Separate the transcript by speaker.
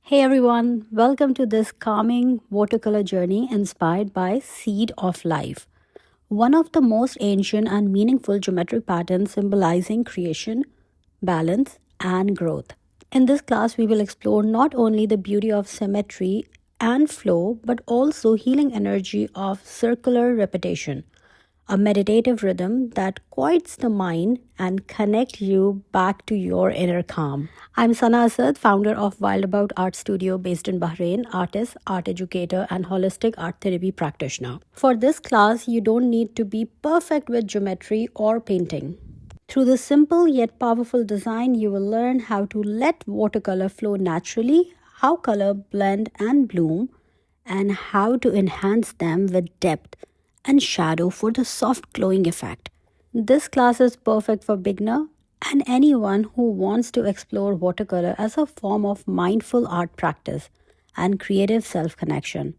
Speaker 1: Hey everyone, welcome to this calming watercolor journey inspired by Seed of Life, one of the most ancient and meaningful geometric patterns symbolizing creation, balance, and growth. In this class, we will explore not only the beauty of symmetry and flow, but also healing energy of circular repetition, a meditative rhythm that quiets the mind and connects you back to your inner calm. I'm Sana Asad, founder of Wildabout Art Studio based in Bahrain, artist, art educator, and holistic art therapy practitioner. For this class, you don't need to be perfect with geometry or painting. Through this simple yet powerful design, you will learn how to let watercolor flow naturally, how color blend and bloom, and how to enhance them with depth and shadow for the soft glowing effect. This class is perfect for beginner and anyone who wants to explore watercolor as a form of mindful art practice and creative self-connection.